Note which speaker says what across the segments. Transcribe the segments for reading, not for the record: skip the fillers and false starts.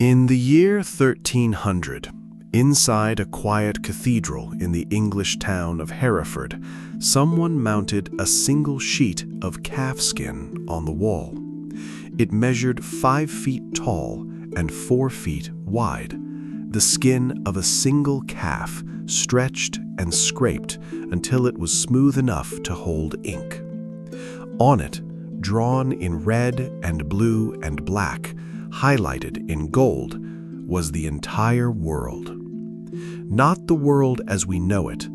Speaker 1: In the year 1300, inside a quiet cathedral in the English town of Hereford, someone mounted a single sheet of calf skin on the wall. It measured 5 feet tall and 4 feet wide, the skin of a single calf stretched and scraped until it was smooth enough to hold ink. On it, drawn in red and blue and black, highlighted in gold, was the entire world. Not the world as we know it,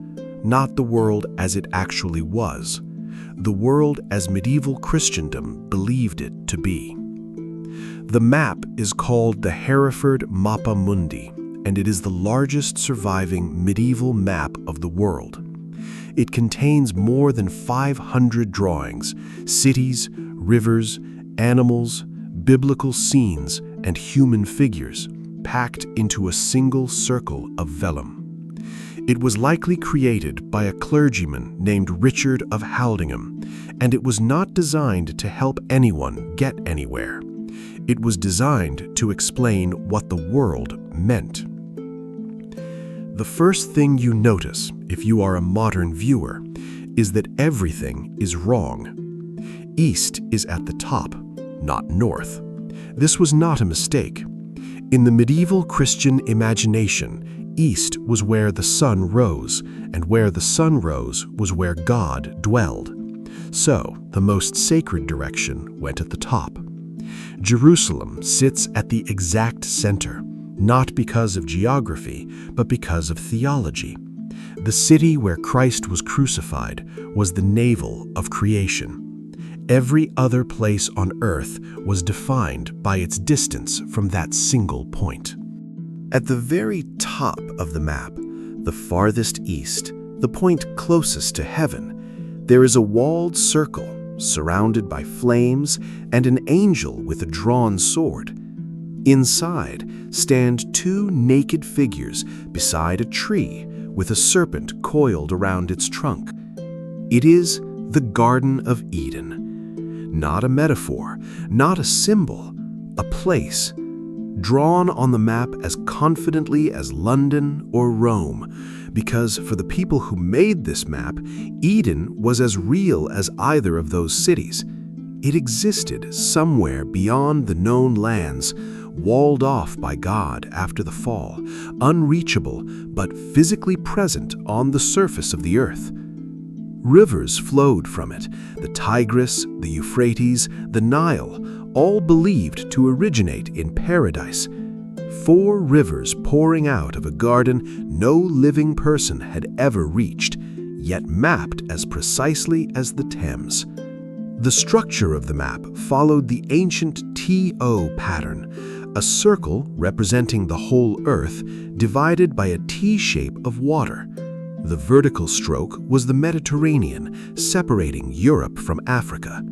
Speaker 1: not the world as it actually was, the world as medieval Christendom believed it to be. The map is called the Hereford Mappa Mundi, and it is the largest surviving medieval map of the world. It contains more than 500 drawings, cities, rivers, animals, biblical scenes, and human figures, packed into a single circle of vellum. It was likely created by a clergyman named Richard of Haldingham, and it was not designed to help anyone get anywhere. It was designed to explain what the world meant. The first thing you notice, if you are a modern viewer, is that everything is wrong. East is at the top, not north. This was not a mistake. In the medieval Christian imagination, east was where the sun rose, and where the sun rose was where God dwelled. So, the most sacred direction went at the top. Jerusalem sits at the exact center, not because of geography, but because of theology. The city where Christ was crucified was the navel of creation. Every other place on earth was defined by its distance from that single point. At the very top of the map, the farthest east, the point closest to heaven, there is a walled circle surrounded by flames and an angel with a drawn sword. Inside stand 2 naked figures beside a tree with a serpent coiled around its trunk. It is the Garden of Eden. Not a metaphor, not a symbol, a place, drawn on the map as confidently as London or Rome, because for the people who made this map, Eden was as real as either of those cities. It existed somewhere beyond the known lands, walled off by God after the fall, unreachable but physically present on the surface of the earth. Rivers flowed from it, the Tigris, the Euphrates, the Nile, all believed to originate in paradise. 4 rivers pouring out of a garden no living person had ever reached, yet mapped as precisely as the Thames. The structure of the map followed the ancient TO pattern, a circle representing the whole Earth divided by a T shape of water. The vertical stroke was the Mediterranean, separating Europe from Africa.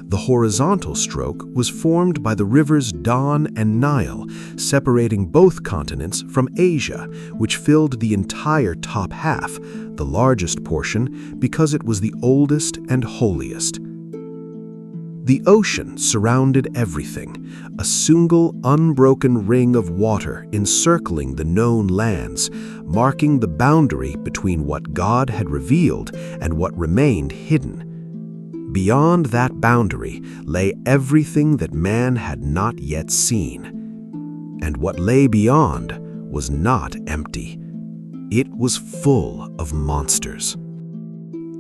Speaker 1: The horizontal stroke was formed by the rivers Don and Nile, separating both continents from Asia, which filled the entire top half, the largest portion because it was the oldest and holiest. The ocean surrounded everything, a single unbroken ring of water encircling the known lands, marking the boundary between what God had revealed and what remained hidden. Beyond that boundary lay everything that man had not yet seen. And what lay beyond was not empty. It was full of monsters.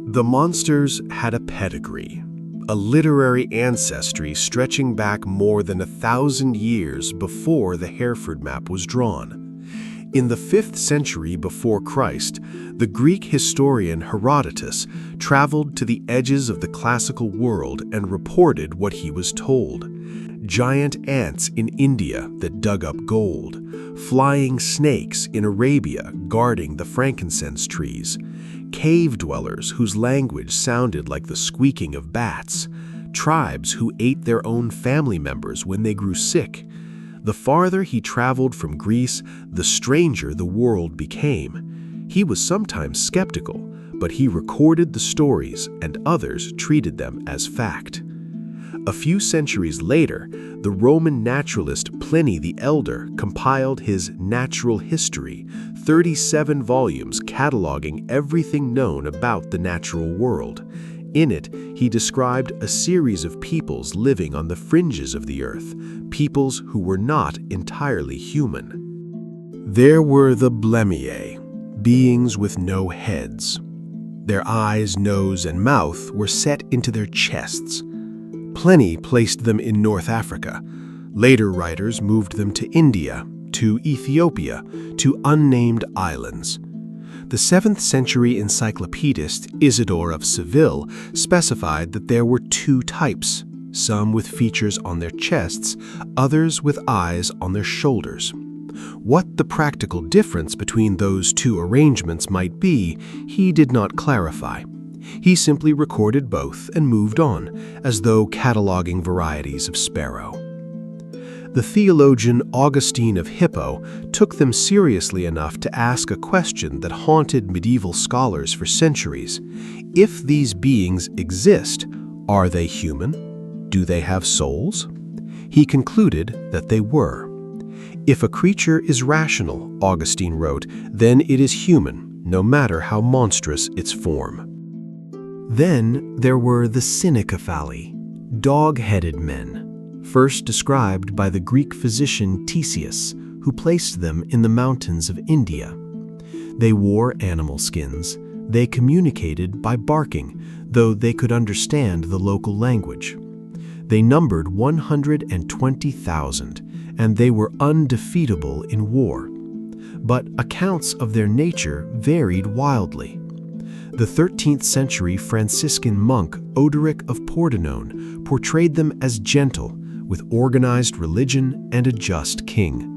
Speaker 1: The monsters had a pedigree, a literary ancestry stretching back more than 1,000 years before the Hereford map was drawn. In the 5th century before Christ, the Greek historian Herodotus traveled to the edges of the classical world and reported what he was told. Giant ants in India that dug up gold, flying snakes in Arabia guarding the frankincense trees, cave dwellers whose language sounded like the squeaking of bats, tribes who ate their own family members when they grew sick. The farther he traveled from Greece, the stranger the world became. He was sometimes skeptical, but he recorded the stories and others treated them as fact. A few centuries later, The Roman naturalist Pliny the Elder compiled his Natural History, 37 volumes cataloging everything known about the natural world. In it, he described a series of peoples living on the fringes of the earth, peoples who were not entirely human. There were the Blemiae, beings with no heads. Their eyes, nose, and mouth were set into their chests. Pliny placed them in North Africa. Later writers moved them to India, to Ethiopia, to unnamed islands. The 7th century encyclopedist Isidore of Seville specified that there were 2 types, some with features on their chests, others with eyes on their shoulders. What the practical difference between those 2 arrangements might be, he did not clarify. He simply recorded both and moved on, as though cataloging varieties of sparrow. The theologian Augustine of Hippo took them seriously enough to ask a question that haunted medieval scholars for centuries. If these beings exist, are they human? Do they have souls? He concluded that they were. If a creature is rational, Augustine wrote, then it is human, no matter how monstrous its form. Then there were the Synechophali, dog-headed men, first described by the Greek physician Ctesias, who placed them in the mountains of India. They wore animal skins. They communicated by barking, though they could understand the local language. They numbered 120,000, and they were undefeatable in war. But accounts of their nature varied wildly. The 13th century Franciscan monk Odoric of Pordenone portrayed them as gentle, with organized religion and a just king.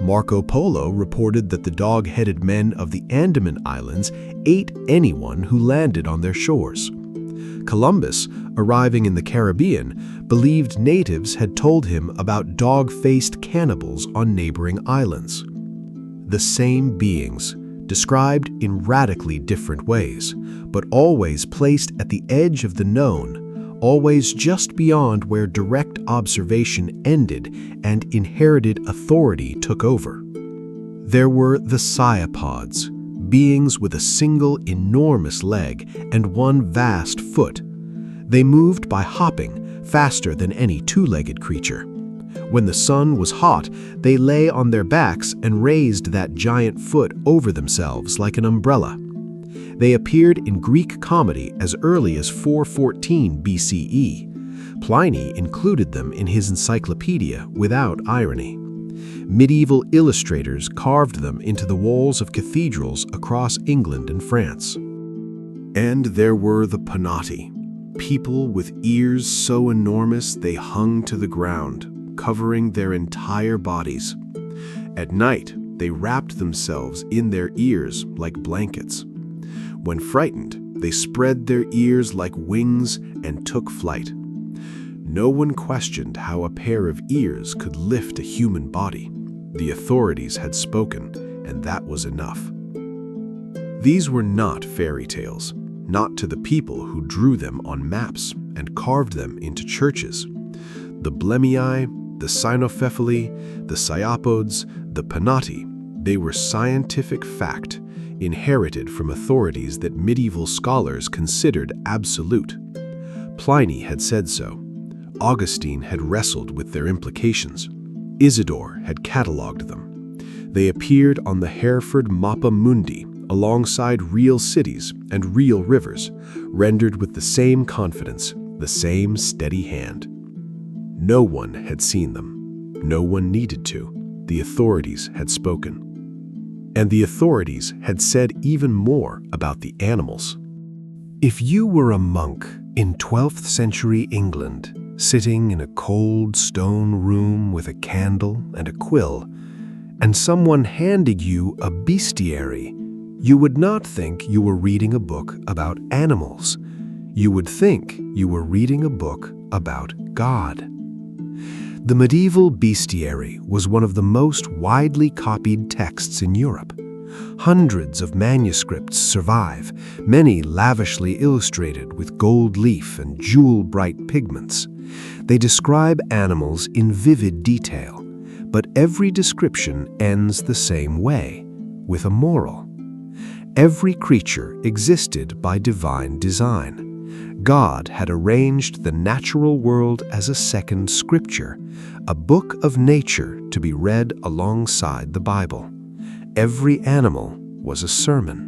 Speaker 1: Marco Polo reported that the dog-headed men of the Andaman Islands ate anyone who landed on their shores. Columbus, arriving in the Caribbean, believed natives had told him about dog-faced cannibals on neighboring islands. The same beings, described in radically different ways, but always placed at the edge of the known, always just beyond where direct observation ended and inherited authority took over. There were the Cyapods, beings with a single enormous leg and one vast foot. They moved by hopping, faster than any 2-legged creature. When the sun was hot, they lay on their backs and raised that giant foot over themselves like an umbrella. They appeared in Greek comedy as early as 414 BCE. Pliny included them in his encyclopedia without irony. Medieval illustrators carved them into the walls of cathedrals across England and France. And there were the Panati, people with ears so enormous they hung to the ground, covering their entire bodies. At night, they wrapped themselves in their ears like blankets. When frightened, they spread their ears like wings and took flight. No one questioned how a pair of ears could lift a human body. The authorities had spoken, and that was enough. These were not fairy tales, not to the people who drew them on maps and carved them into churches. The Blemiae, the Synechophali, the Cyapods, the Panati, they were scientific fact, inherited from authorities that medieval scholars considered absolute. Pliny had said so. Augustine had wrestled with their implications. Isidore had catalogued them. They appeared on the Hereford Mappa Mundi alongside real cities and real rivers, rendered with the same confidence, the same steady hand. No one had seen them. No one needed to. The authorities had spoken. And the authorities had said even more about the animals. If you were a monk in 12th century England, sitting in a cold stone room with a candle and a quill, and someone handed you a bestiary, you would not think you were reading a book about animals. You would think you were reading a book about God. The medieval bestiary was one of the most widely copied texts in Europe. Hundreds of manuscripts survive, many lavishly illustrated with gold leaf and jewel-bright pigments. They describe animals in vivid detail, but every description ends the same way, with a moral. Every creature existed by divine design. God had arranged the natural world as a second scripture, a book of nature to be read alongside the Bible. Every animal was a sermon.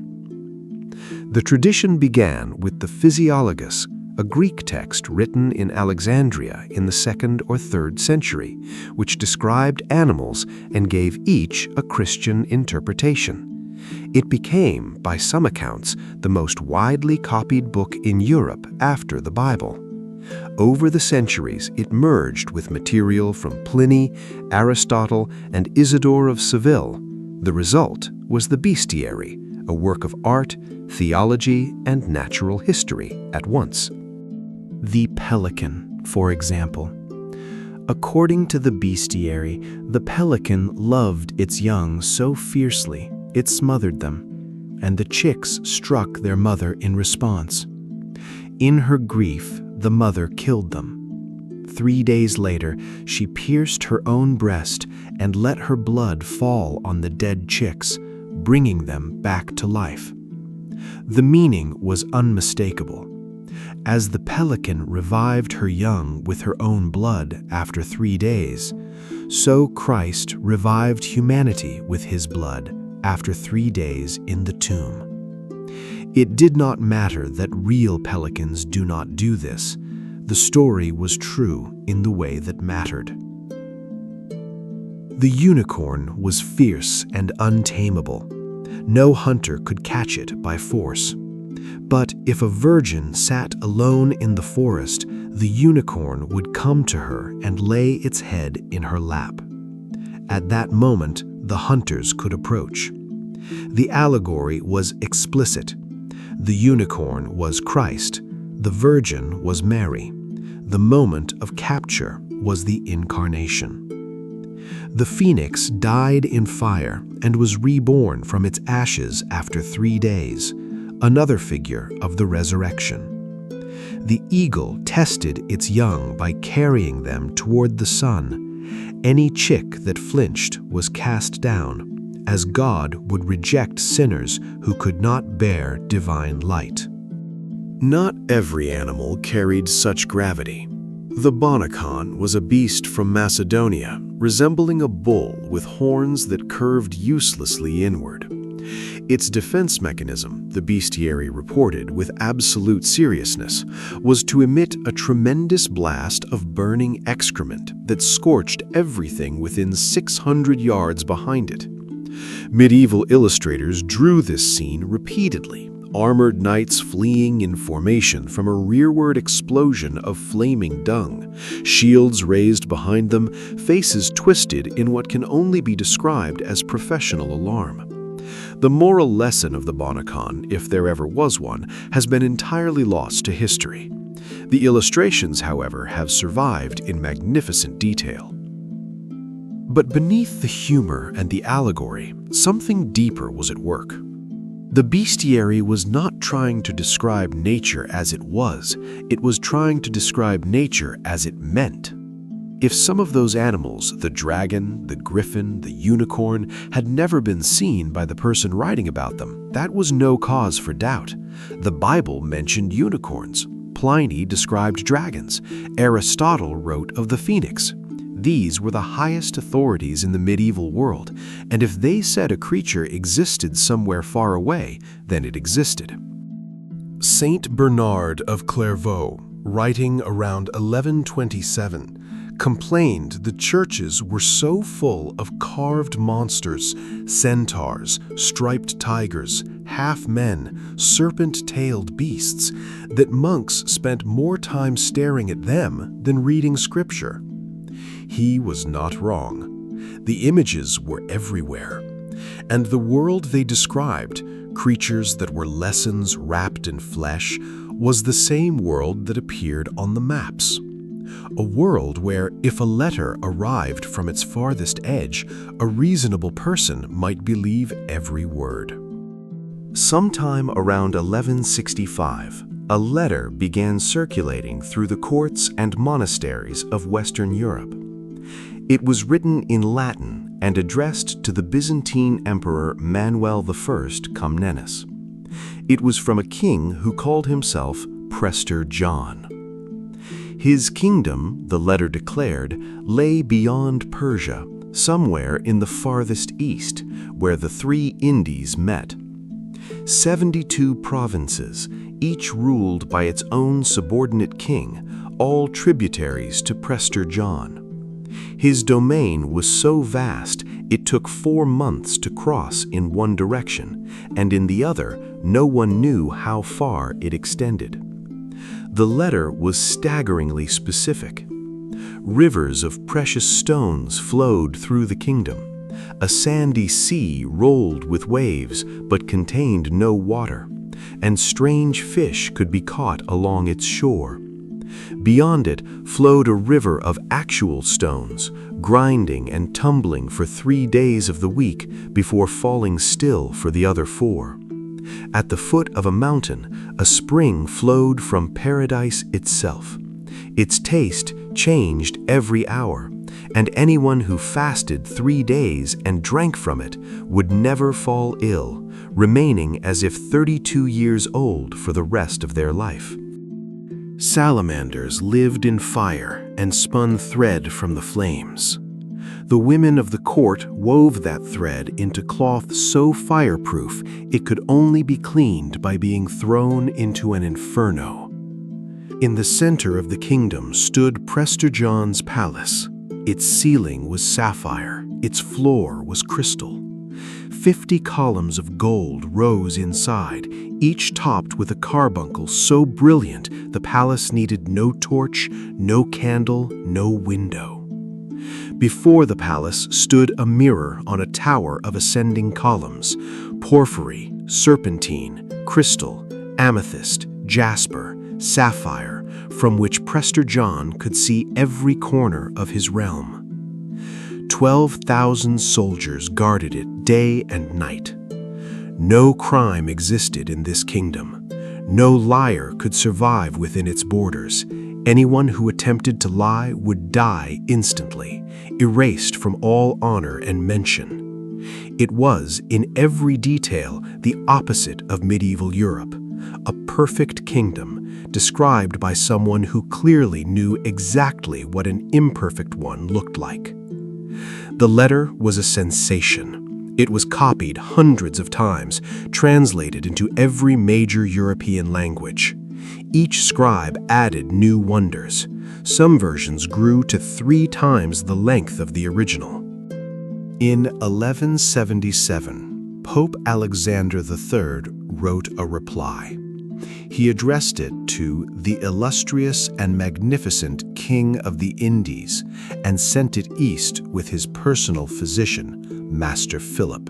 Speaker 1: The tradition began with the Physiologus, a Greek text written in Alexandria in the 2nd or 3rd century, which described animals and gave each a Christian interpretation. It became, by some accounts, the most widely copied book in Europe after the Bible. Over the centuries, it merged with material from Pliny, Aristotle, and Isidore of Seville. The result was the Bestiary, a work of art, theology, and natural history at once. The pelican, for example. According to the Bestiary, the pelican loved its young so fiercely it smothered them, and the chicks struck their mother in response. In her grief, the mother killed them. 3 days later, she pierced her own breast and let her blood fall on the dead chicks, bringing them back to life. The meaning was unmistakable. As the pelican revived her young with her own blood after 3 days, so Christ revived humanity with his blood after 3 days in the tomb. It did not matter that real pelicans do not do this. The story was true in the way that mattered. The unicorn was fierce and untamable. No hunter could catch it by force. But if a virgin sat alone in the forest, the unicorn would come to her and lay its head in her lap. At that moment, the hunters could approach. The allegory was explicit. The unicorn was Christ. The virgin was Mary. The moment of capture was the incarnation. The phoenix died in fire and was reborn from its ashes after 3 days, another figure of the resurrection. The eagle tested its young by carrying them toward the sun. Any chick that flinched was cast down, as God would reject sinners who could not bear divine light. Not every animal carried such gravity. The bonacon was a beast from Macedonia, resembling a bull with horns that curved uselessly inward. Its defense mechanism, the bestiary reported with absolute seriousness, was to emit a tremendous blast of burning excrement that scorched everything within 600 yards behind it. Medieval illustrators drew this scene repeatedly, armored knights fleeing in formation from a rearward explosion of flaming dung, shields raised behind them, faces twisted in what can only be described as professional alarm. The moral lesson of the bonacon, if there ever was one, has been entirely lost to history. The illustrations, however, have survived in magnificent detail. But beneath the humor and the allegory, something deeper was at work. The bestiary was not trying to describe nature as it was trying to describe nature as it meant. If some of those animals, the dragon, the griffin, the unicorn, had never been seen by the person writing about them, that was no cause for doubt. The Bible mentioned unicorns. Pliny described dragons. Aristotle wrote of the phoenix. These were the highest authorities in the medieval world, and if they said a creature existed somewhere far away, then it existed. Saint Bernard of Clairvaux, writing around 1127, complained the churches were so full of carved monsters, centaurs, striped tigers, half-men, serpent-tailed beasts, that monks spent more time staring at them than reading scripture. He was not wrong. The images were everywhere. And the world they described, creatures that were lessons wrapped in flesh, was the same world that appeared on the maps. A world where, if a letter arrived from its farthest edge, a reasonable person might believe every word. Sometime around 1165, a letter began circulating through the courts and monasteries of Western Europe. It was written in Latin and addressed to the Byzantine Emperor Manuel I Comnenus. It was from a king who called himself Prester John. His kingdom, the letter declared, lay beyond Persia, somewhere in the farthest east, where the three Indies met. 72 provinces, each ruled by its own subordinate king, all tributaries to Prester John. His domain was so vast it took 4 months to cross in one direction, and in the other, no one knew how far it extended. The letter was staggeringly specific. Rivers of precious stones flowed through the kingdom. A sandy sea rolled with waves but contained no water, and strange fish could be caught along its shore. Beyond it flowed a river of actual stones, grinding and tumbling for 3 days of the week before falling still for the other 4. At the foot of a mountain, a spring flowed from paradise itself. Its taste changed every hour, and anyone who fasted 3 days and drank from it would never fall ill, remaining as if 32 years old for the rest of their life. Salamanders lived in fire and spun thread from the flames. The women of the court wove that thread into cloth so fireproof it could only be cleaned by being thrown into an inferno. In the center of the kingdom stood Prester John's palace. Its ceiling was sapphire, its floor was crystal. 50 columns of gold rose inside, each topped with a carbuncle so brilliant the palace needed no torch, no candle, no window. Before the palace stood a mirror on a tower of ascending columns: porphyry, serpentine, crystal, amethyst, jasper, sapphire, from which Prester John could see every corner of his realm. 12,000 soldiers guarded it day and night. No crime existed in this kingdom. No liar could survive within its borders. Anyone who attempted to lie would die instantly, erased from all honor and mention. It was, in every detail, the opposite of medieval Europe, a perfect kingdom described by someone who clearly knew exactly what an imperfect one looked like. The letter was a sensation. It was copied hundreds of times, translated into every major European language. Each scribe added new wonders. Some versions grew to 3 times the length of the original. In 1177, Pope Alexander III wrote a reply. He addressed it to the illustrious and magnificent King of the Indies and sent it east with his personal physician, Master Philip.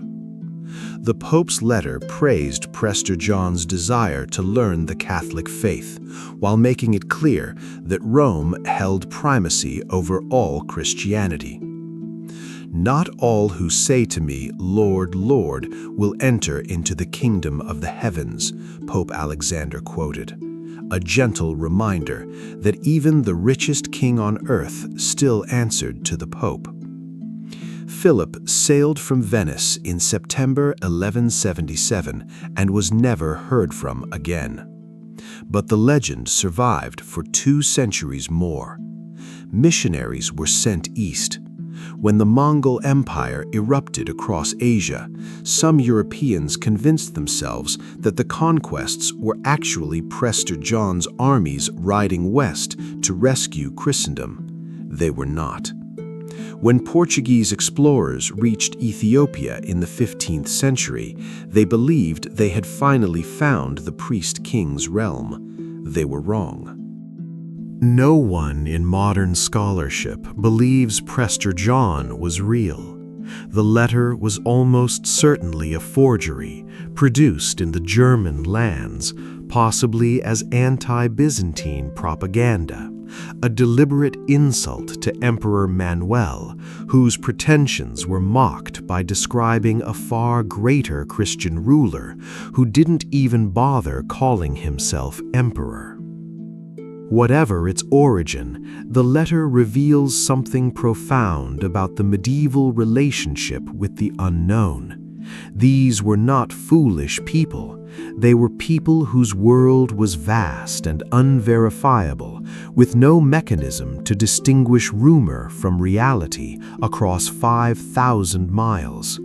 Speaker 1: The Pope's letter praised Prester John's desire to learn the Catholic faith, while making it clear that Rome held primacy over all Christianity. "Not all who say to me, 'Lord, Lord,' will enter into the kingdom of the heavens," Pope Alexander quoted, a gentle reminder that even the richest king on earth still answered to the Pope. Philip sailed from Venice in September 1177 and was never heard from again. But the legend survived for 2 centuries more. Missionaries were sent east. When the Mongol Empire erupted across Asia, some Europeans convinced themselves that the conquests were actually Prester John's armies riding west to rescue Christendom. They were not. When Portuguese explorers reached Ethiopia in the 15th century, they believed they had finally found the priest-king's realm. They were wrong. No one in modern scholarship believes Prester John was real. The letter was almost certainly a forgery, produced in the German lands, possibly as anti-Byzantine propaganda. a deliberate insult to Emperor Manuel, whose pretensions were mocked by describing a far greater Christian ruler who didn't even bother calling himself emperor. Whatever its origin, the letter reveals something profound about the medieval relationship with the unknown. These were not foolish people. They were people whose world was vast and unverifiable, with no mechanism to distinguish rumor from reality across 5,000 miles.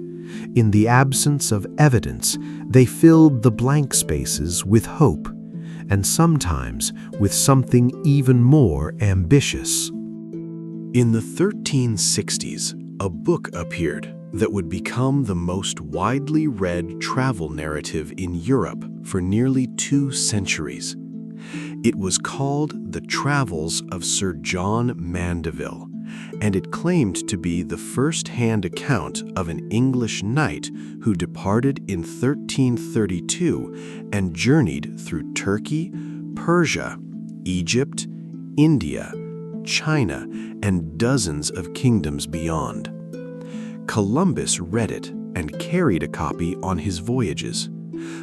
Speaker 1: In the absence of evidence, they filled the blank spaces with hope, and sometimes with something even more ambitious. In the 1360s, a book appeared that would become the most widely read travel narrative in Europe for nearly 2 centuries. It was called The Travels of Sir John Mandeville, and it claimed to be the first-hand account of an English knight who departed in 1332 and journeyed through Turkey, Persia, Egypt, India, China, and dozens of kingdoms beyond. Columbus read it and carried a copy on his voyages.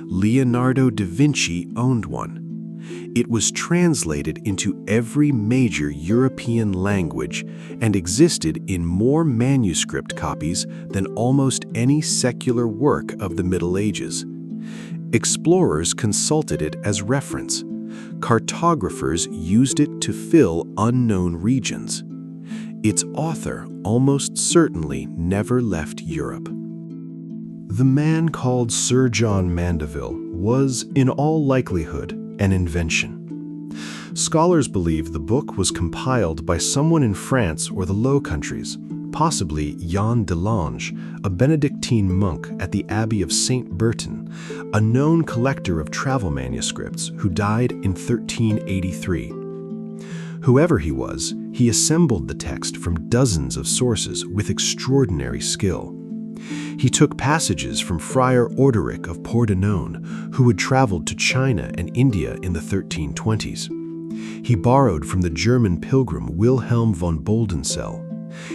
Speaker 1: Leonardo da Vinci owned one. It was translated into every major European language and existed in more manuscript copies than almost any secular work of the Middle Ages. Explorers consulted it as reference. Cartographers used it to fill unknown regions. Its author almost certainly never left Europe. The man called Sir John Mandeville was, in all likelihood, an invention. Scholars believe the book was compiled by someone in France or the Low Countries, possibly Jan de Lange, a Benedictine monk at the Abbey of St. Bertin, a known collector of travel manuscripts who died in 1383. Whoever he was, he assembled the text from dozens of sources with extraordinary skill. He took passages from Friar Orderic of Pordenone, who had traveled to China and India in the 1320s. He borrowed from the German pilgrim Wilhelm von Boldensell.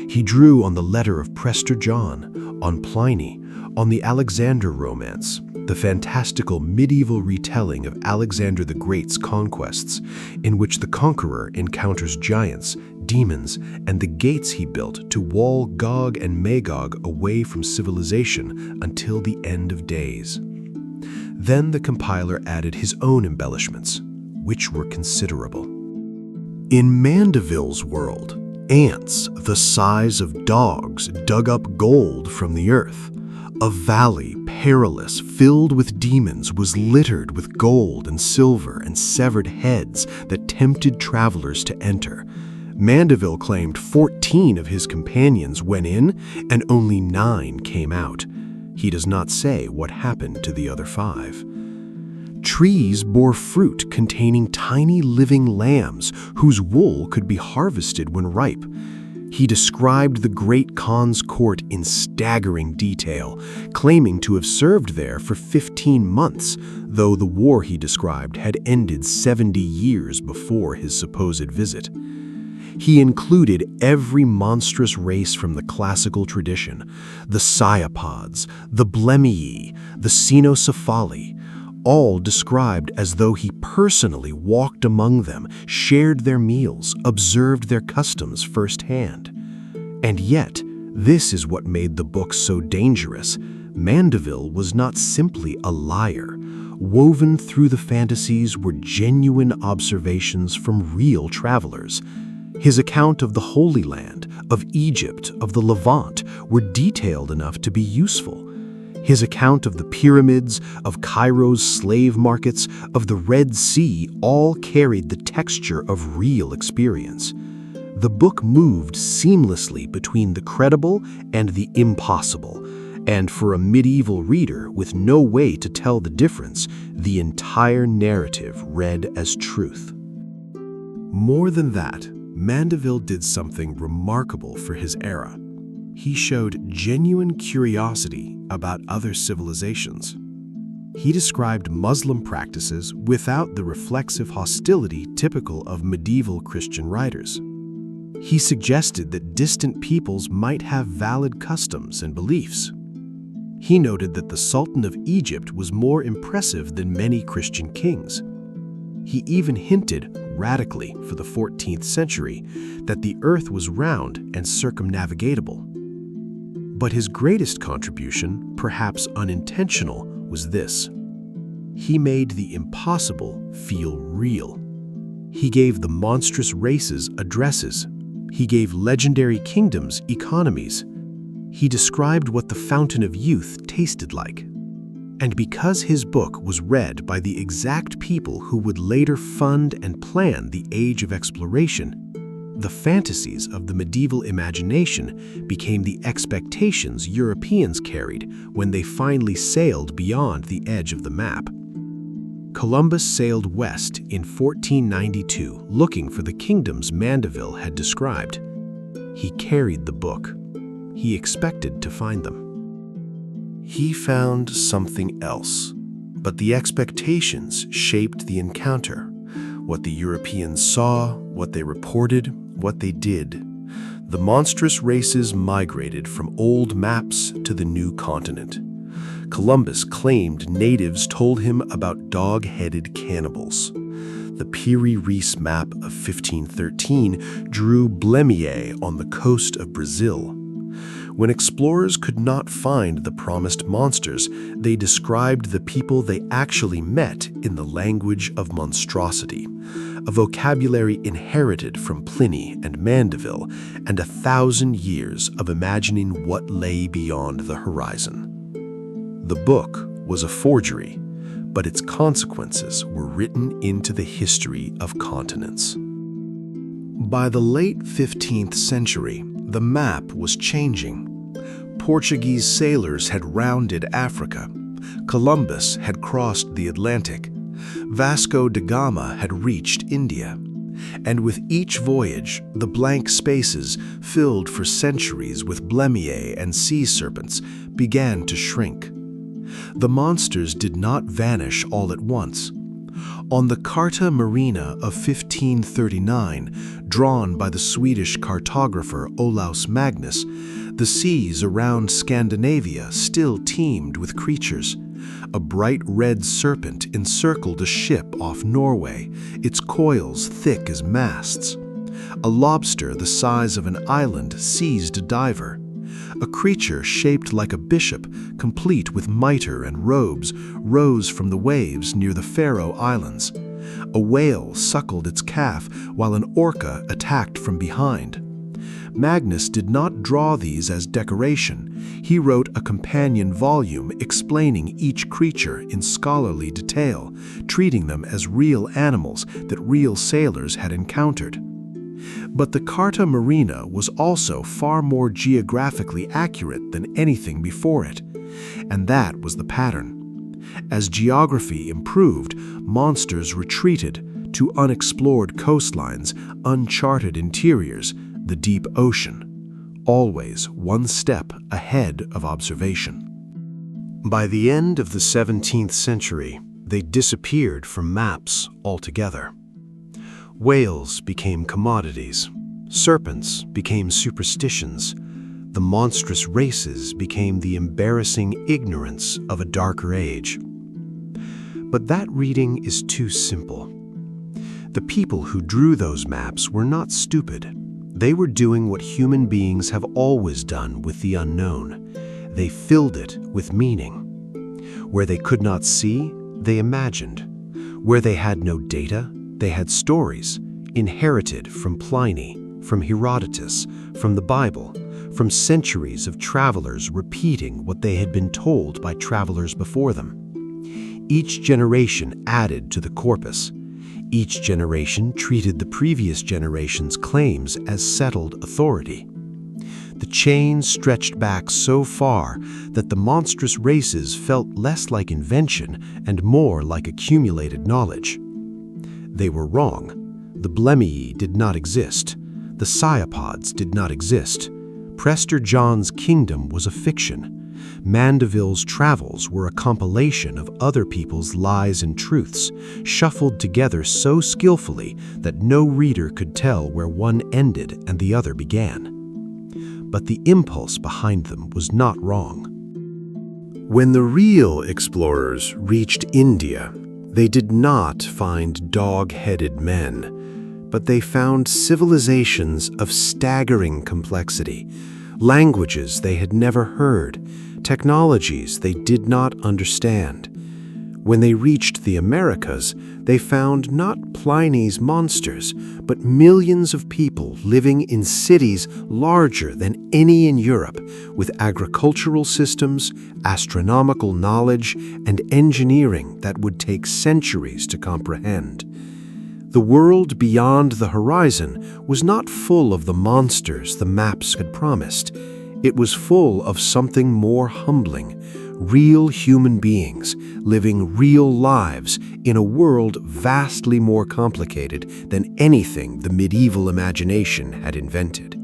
Speaker 1: He drew on the letter of Prester John, on Pliny, on the Alexander Romance, the fantastical medieval retelling of Alexander the Great's conquests, in which the conqueror encounters giants, demons, and the gates he built to wall Gog and Magog away from civilization until the end of days. Then the compiler added his own embellishments, which were considerable. In Mandeville's world, ants the size of dogs dug up gold from the earth. A valley, perilous, filled with demons, was littered with gold and silver and severed heads that tempted travelers to enter. Mandeville claimed 14 of his companions went in and only 9 came out. He does not say what happened to the other 5. Trees bore fruit containing tiny living lambs whose wool could be harvested when ripe. He described the great Khan's court in staggering detail, claiming to have served there for 15 months, though the war he described had ended 70 years before his supposed visit. He included every monstrous race from the classical tradition, the Cyapods, the Blemii, the Cynocephali, all described as though he personally walked among them, shared their meals, observed their customs firsthand. And yet, this is what made the book so dangerous. Mandeville was not simply a liar. Woven through the fantasies were genuine observations from real travelers. His account of the Holy Land, of Egypt, of the Levant were detailed enough to be useful. His account of the pyramids, of Cairo's slave markets, of the Red Sea all carried the texture of real experience. The book moved seamlessly between the credible and the impossible, and for a medieval reader with no way to tell the difference, the entire narrative read as truth. More than that, Mandeville did something remarkable for his era. He showed genuine curiosity about other civilizations. He described Muslim practices without the reflexive hostility typical of medieval Christian writers. He suggested that distant peoples might have valid customs and beliefs. He noted that the Sultan of Egypt was more impressive than many Christian kings. He even hinted, radically for the 14th century, that the earth was round and circumnavigatable. But his greatest contribution, perhaps unintentional, was this. He made the impossible feel real. He gave the monstrous races addresses. He gave legendary kingdoms economies. He described what the fountain of youth tasted like. And because his book was read by the exact people who would later fund and plan the age of exploration, the fantasies of the medieval imagination became the expectations Europeans carried when they finally sailed beyond the edge of the map. Columbus sailed west in 1492 looking for the kingdoms Mandeville had described. He carried the book. He expected to find them. He found something else, but the expectations shaped the encounter. What the Europeans saw, what they reported, what they did. The monstrous races migrated from old maps to the new continent. Columbus claimed natives told him about dog-headed cannibals. The Piri Reis map of 1513 drew Blemier on the coast of Brazil. When explorers could not find the promised monsters, they described the people they actually met in the language of monstrosity, a vocabulary inherited from Pliny and Mandeville, and 1,000 years of imagining what lay beyond the horizon. The book was a forgery, but its consequences were written into the history of continents. By the late 15th century, the map was changing. Portuguese sailors had rounded Africa. Columbus had crossed the Atlantic. Vasco da Gama had reached India. And with each voyage, the blank spaces, filled for centuries with Blemier and sea serpents, began to shrink. The monsters did not vanish all at once. On the Carta Marina of 1539, drawn by the Swedish cartographer Olaus Magnus, the seas around Scandinavia still teemed with creatures. A bright red serpent encircled a ship off Norway, its coils thick as masts. A lobster the size of an island seized a diver. A creature shaped like a bishop, complete with mitre and robes, rose from the waves near the Faroe Islands. A whale suckled its calf while an orca attacked from behind. Magnus did not draw these as decoration. He wrote a companion volume explaining each creature in scholarly detail, treating them as real animals that real sailors had encountered. But the Carta Marina was also far more geographically accurate than anything before it, and that was the pattern. As geography improved, monsters retreated to unexplored coastlines, uncharted interiors, the deep ocean, always one step ahead of observation. By the end of the 17th century, they disappeared from maps altogether. Whales became commodities. Serpents became superstitions. The monstrous races became the embarrassing ignorance of a darker age. But that reading is too simple. The people who drew those maps were not stupid. They were doing what human beings have always done with the unknown. They filled it with meaning. Where they could not see, they imagined. Where they had no data, they had stories, inherited from Pliny, from Herodotus, from the Bible, from centuries of travelers repeating what they had been told by travelers before them. Each generation added to the corpus. Each generation treated the previous generation's claims as settled authority. The chain stretched back so far that the monstrous races felt less like invention and more like accumulated knowledge. They were wrong. The Blemii did not exist. The Cyopods did not exist. Prester John's kingdom was a fiction.
Speaker 2: Mandeville's travels were a compilation of other people's lies and truths, shuffled together so skillfully that no reader could tell where one ended and the other began. But the impulse behind them was not wrong.
Speaker 1: When the real explorers reached India, they did not find dog-headed men, but they found civilizations of staggering complexity, languages they had never heard, technologies they did not understand. When they reached the Americas, they found not Pliny's monsters, but millions of people living in cities larger than any in Europe, with agricultural systems, astronomical knowledge, and engineering that would take centuries to comprehend. The world beyond the horizon was not full of the monsters the maps had promised. It was full of something more humbling, real human beings living real lives in a world vastly more complicated than anything the medieval imagination had invented.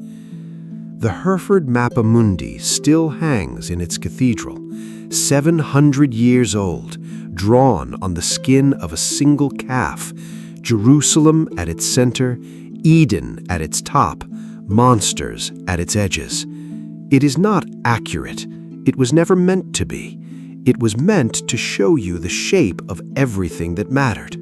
Speaker 1: The Hereford Mappa Mundi still hangs in its cathedral, 700 years old, drawn on the skin of a single calf, Jerusalem at its center, Eden at its top, monsters at its edges. It is not accurate. It was never meant to be. It was meant to show you the shape of everything that mattered.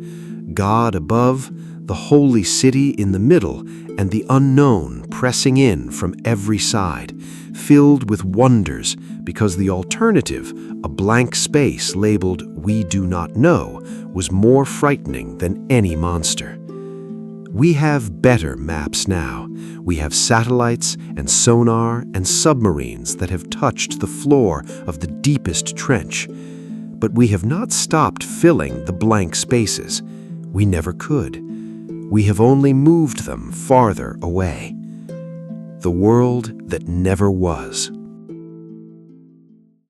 Speaker 1: God above, the holy city in the middle, and the unknown pressing in from every side, filled with wonders, because the alternative, a blank space labeled "We do not know," was more frightening than any monster. We have better maps now. We have satellites and sonar and submarines that have touched the floor of the deepest trench. But we have not stopped filling the blank spaces. We never could. We have only moved them farther away. The world that never was.